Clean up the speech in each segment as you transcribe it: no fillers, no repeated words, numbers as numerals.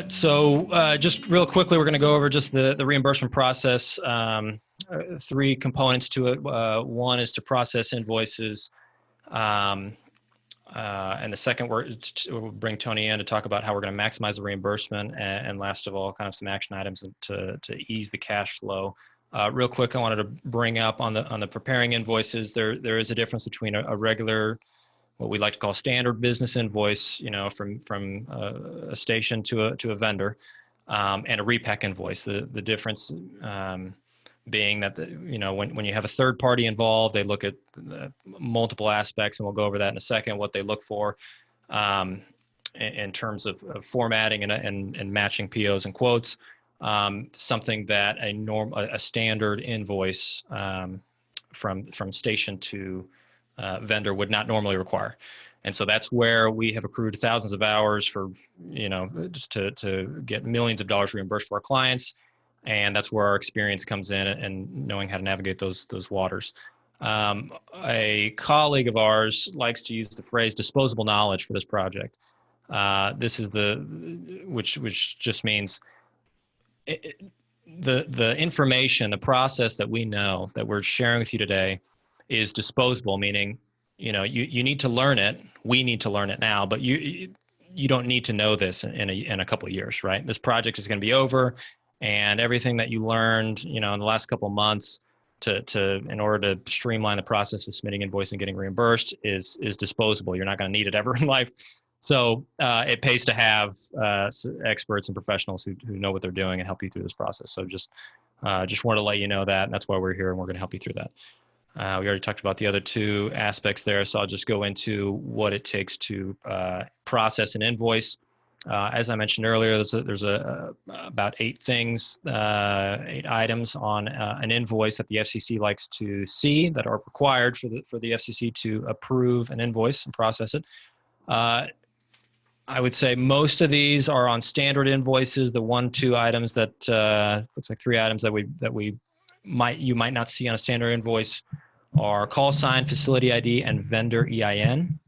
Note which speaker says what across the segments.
Speaker 1: So just real quickly, we're going to go over just the reimbursement process. Three components to it. One is to process invoices. And the second, we'll bring Tony in to talk about how we're going to maximize the reimbursement. And last of all, kind of some action items to ease the cash flow. Real quick, I wanted to bring up on the preparing invoices, there is a difference between a regular, what we like to call standard business invoice, from a station to a vendor, and a repack invoice. The difference being that when you have a third party involved, they look at multiple aspects, and we'll go over that in a second. What they look for in terms of formatting and matching POs and quotes. Something that a standard invoice from station to vendor would not normally require. And so that's where we have accrued thousands of hours for, just to get millions of dollars reimbursed for our clients. And that's where our experience comes in and knowing how to navigate those waters. A colleague of ours likes to use the phrase disposable knowledge for this project. This is which just means the information, the process that we know that we're sharing with you today is disposable, meaning, you need to learn it. We need to learn it now, but you don't need to know this in a couple of years, right? This project is going to be over, and everything that you learned, in the last couple of months in order to streamline the process of submitting invoice and getting reimbursed is disposable. You're not going to need it ever in life. So it pays to have experts and professionals who know what they're doing and help you through this process. So just wanted to let you know that, and that's why we're here, and we're going to help you through that. We already talked about the other two aspects there, so I'll just go into what it takes to process an invoice. As I mentioned earlier, there's about 8 items on an invoice that the FCC likes to see that are required for the FCC to approve an invoice and process it. I would say most of these are on standard invoices. The 1-2 items that looks like 3 items that you might not see on a standard invoice are call sign, facility ID, and vendor EIN.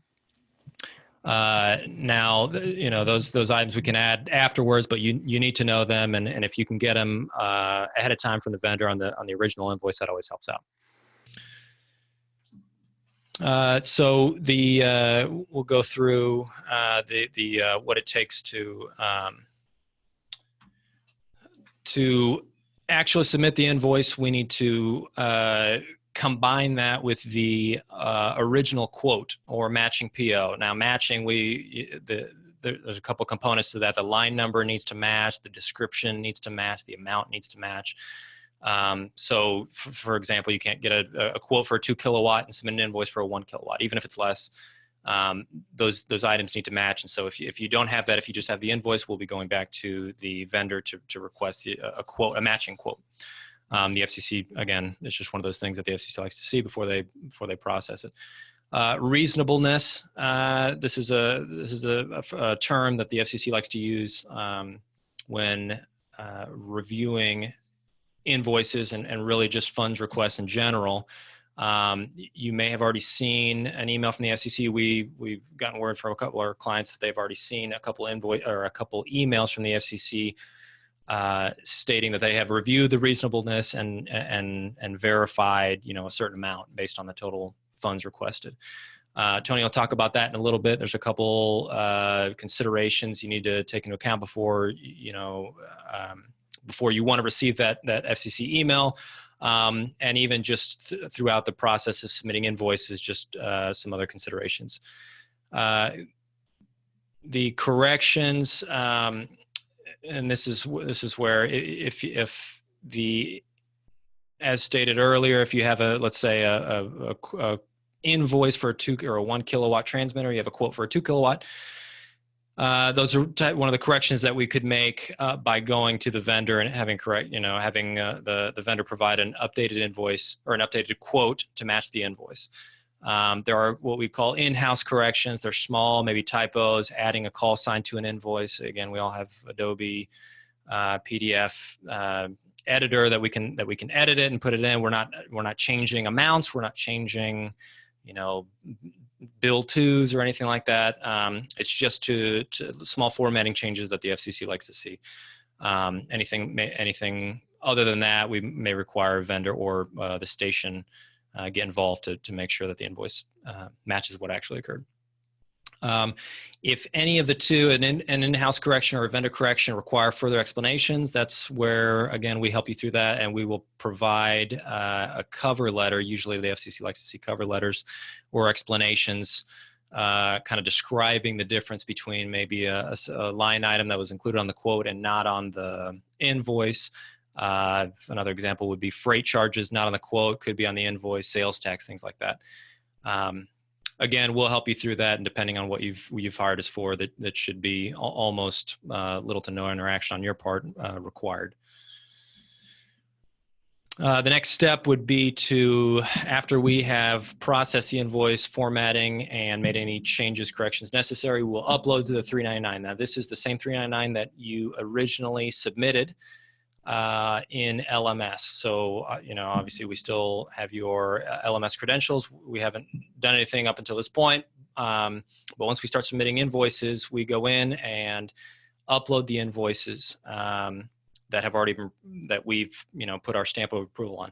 Speaker 1: Now, those items we can add afterwards, but you need to know them, and if you can get them ahead of time from the vendor on the original invoice, that always helps out. So we'll go through what it takes to actually submit the invoice. We need to combine that with the original quote or matching PO. Now, matching, there's a couple components to that. The line number needs to match, the description needs to match, the amount needs to match. So for example, you can't get a quote for a 2 kilowatt and submit an invoice for a 1 kilowatt, even if it's less. Those items need to match. And so if you don't have that, if you just have the invoice, we'll be going back to the vendor to request a matching quote. The FCC, again, it's just one of those things that the FCC likes to see before they process it. Reasonableness. This is a term that the FCC likes to use when reviewing invoices and really just funds requests in general. You may have already seen an email from the FCC. We've gotten word from a couple of our clients that they've already seen a couple emails from the FCC stating that they have reviewed the reasonableness and verified, a certain amount based on the total funds requested. Tony will talk about that in a little bit. There's a couple considerations you need to take into account before you want to receive that FCC email, and even just throughout the process of submitting invoices, just some other considerations. The corrections. And this is where if as stated earlier, if you have let's say a invoice for a 2 or a 1 kilowatt transmitter, you have a quote for a 2 kilowatt. Those are one of the corrections that we could make by going to the vendor and having the vendor provide an updated invoice or an updated quote to match the invoice. There are what we call in-house corrections. They're small, maybe typos, adding a call sign to an invoice. Again, we all have Adobe PDF editor that we can edit it and put it in. We're not changing amounts. We're not changing, bill twos or anything like that. It's just to small formatting changes that the FCC likes to see. Anything other than that, we may require a vendor or the station get involved to make sure that the invoice matches what actually occurred. If any of the two, an in-house correction or a vendor correction, require further explanations, that's where, again, we help you through that, and we will provide a cover letter. Usually the FCC likes to see cover letters or explanations kind of describing the difference between maybe a line item that was included on the quote and not on the invoice. Another example would be freight charges not on the quote, could be on the invoice, sales tax, things like that. Again, we'll help you through that, and depending on what you've hired us for, that should be almost little to no interaction on your part required. The next step would be to, after we have processed the invoice, formatting, and made any changes, corrections necessary, we'll upload to the 399. Now, this is the same 399 that you originally submitted in LMS. So, obviously we still have your LMS credentials. We haven't done anything up until this point. But once we start submitting invoices, we go in and upload the invoices that have already been, that we've, put our stamp of approval on.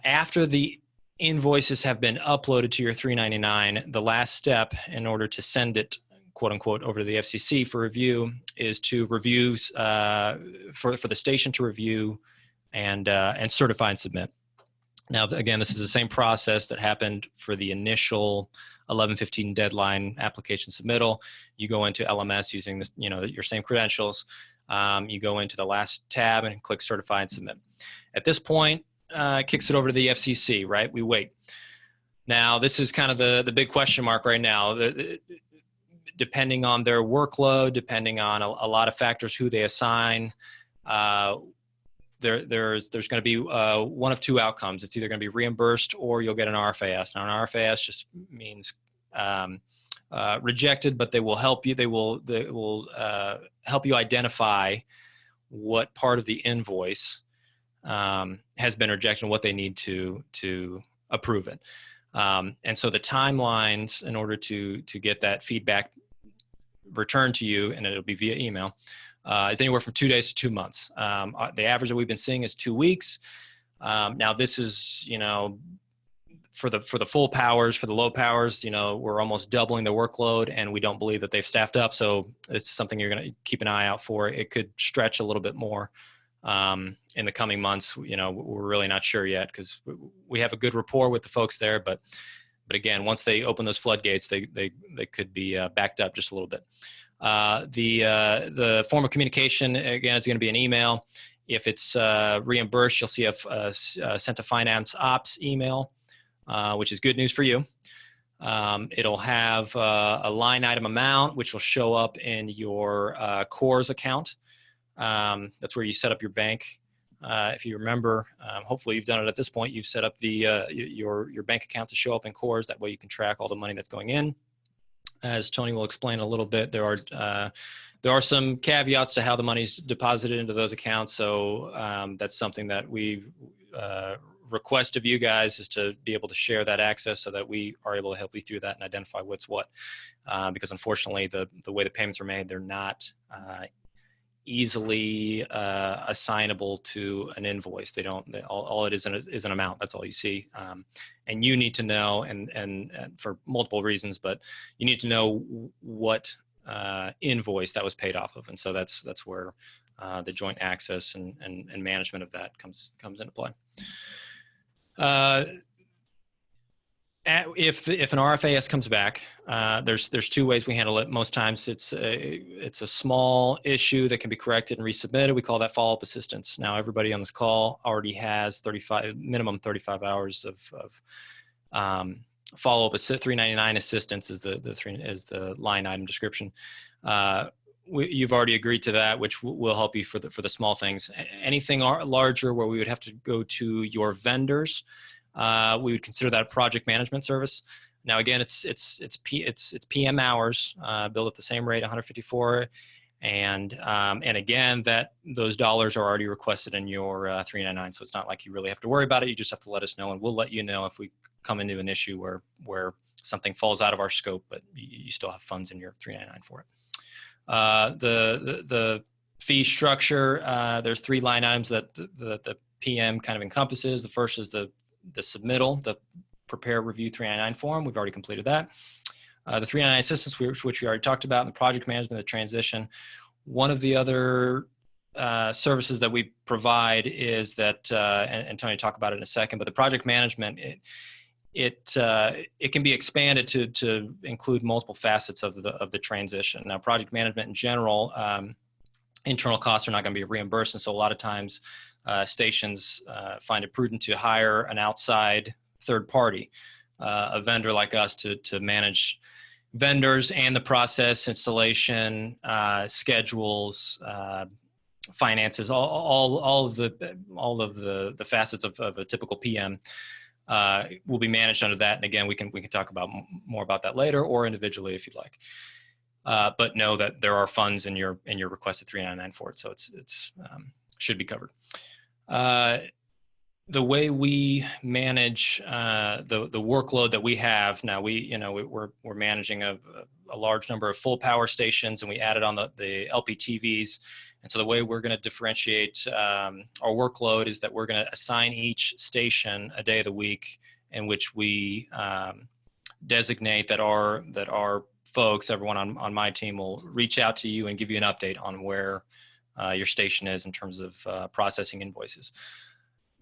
Speaker 1: After the invoices have been uploaded to your 399, the last step in order to send it, quote unquote, over to the FCC for review is to review for the station to review and certify and submit. Now, again, this is the same process that happened for the initial 11/15 deadline application submittal. You go into LMS using this, your same credentials. You go into the last tab and click certify and submit. At this point, it kicks it over to the FCC, right? We wait. Now, this is kind of the big question mark right now. Depending on their workload, depending on a lot of factors, who they assign, there's going to be one of two outcomes. It's either going to be reimbursed or you'll get an RFAS. Now, an RFAS just means rejected, but they will help you. They will help you identify what part of the invoice has been rejected and what they need to approve it. And so the timelines in order to get that feedback returned to you, and it'll be via email, is anywhere from 2 days to 2 months. The average that we've been seeing is 2 weeks. Now this is, for the full powers, for the low powers, we're almost doubling the workload, and we don't believe that they've staffed up. So it's something you're going to keep an eye out for. It could stretch a little bit more in the coming months. We're really not sure yet because we have a good rapport with the folks there, but again, once they open those floodgates, they could be backed up just a little bit. The form of communication, again, is going to be an email. If it's reimbursed, you'll see a sent to finance ops email, which is good news for you. It'll have a line item amount, which will show up in your CORS account. That's where you set up your bank. If you remember, hopefully you've done it at this point. You've set up your bank account to show up in CORS. That way you can track all the money that's going in. As Tony will explain a little bit, there are some caveats to how the money's deposited into those accounts. So that's something that we request of you guys, is to be able to share that access so that we are able to help you through that and identify what's what. Because unfortunately, the way the payments are made, they're not easily assignable to an invoice. They don't. All it is an amount. That's all you see. And you need to know, and for multiple reasons, but you need to know what invoice that was paid off of. And so that's where the joint access and management of that comes into play. If an RFAS comes back, there's two ways we handle it. Most times it's a small issue that can be corrected and resubmitted. We call that follow-up assistance. Now, everybody on this call already has minimum 35 hours of follow-up. 399 assistance is the line item description. You've already agreed to that, which will help you for the small things. Anything larger where we would have to go to your vendors, we would consider that a project management service. Now, again, it's PM hours, billed at the same rate, 154, and again, those dollars are already requested in your 399. So it's not like you really have to worry about it. You just have to let us know, and we'll let you know if we come into an issue where something falls out of our scope, but you still have funds in your 399 for it. The fee structure, there's 3 line items that the PM kind of encompasses. The first is the submittal, the prepare, review 399 form. We've already completed that. The 399 assistance, which we already talked about, and the project management, the transition. One of the other services that we provide is that, and Tony will talk about it in a second, but the project management, it can be expanded to include multiple facets of the transition. Now, project management in general, internal costs are not going to be reimbursed, and so a lot of times stations find it prudent to hire an outside third party, a vendor like us, to manage vendors and the process, installation, schedules, finances, all of the facets of a typical PM will be managed under that. And again, we can talk about more about that later, or individually if you'd like. But know that there are funds in your requested 399 for it, so it's should be covered. The way we manage the workload that we have now, we're managing a large number of full power stations, and we added on the LPTVs. And so the way we're going to differentiate our workload is that we're going to assign each station a day of the week in which we designate that our folks, everyone on my team, will reach out to you and give you an update on where your station is in terms of processing invoices.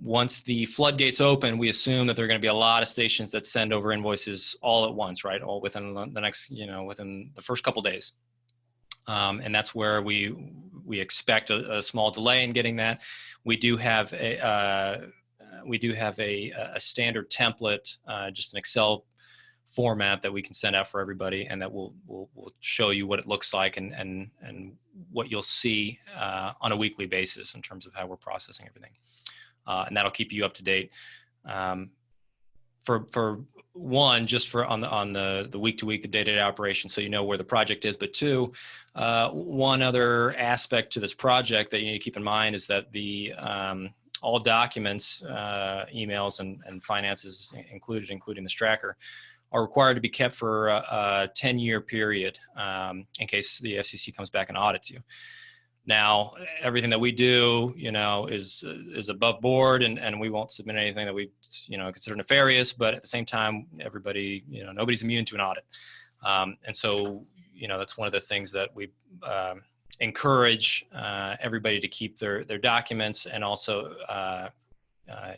Speaker 1: Once the floodgates open, we assume that there are going to be a lot of stations that send over invoices all at once, right? All within the next, within the first couple days. And that's where we expect a small delay in getting that. We do have a standard template, just an Excel format that we can send out for everybody, and that will show you what it looks like and what you'll see on a weekly basis in terms of how we're processing everything. And that'll keep you up to date. For one, just for on the week to week, the day-to-day operation, so you know where the project is. But two, one other aspect to this project that you need to keep in mind is that the all documents, emails and finances included, including this tracker, are required to be kept for a 10-year period in case the FCC comes back and audits you. Now, everything that we do, is above board, and we won't submit anything that we, consider nefarious. But at the same time, everybody, nobody's immune to an audit, and so, that's one of the things that we encourage everybody to keep their documents, and also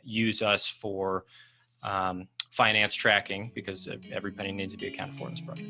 Speaker 1: use us for finance tracking, because every penny needs to be accounted for in this project.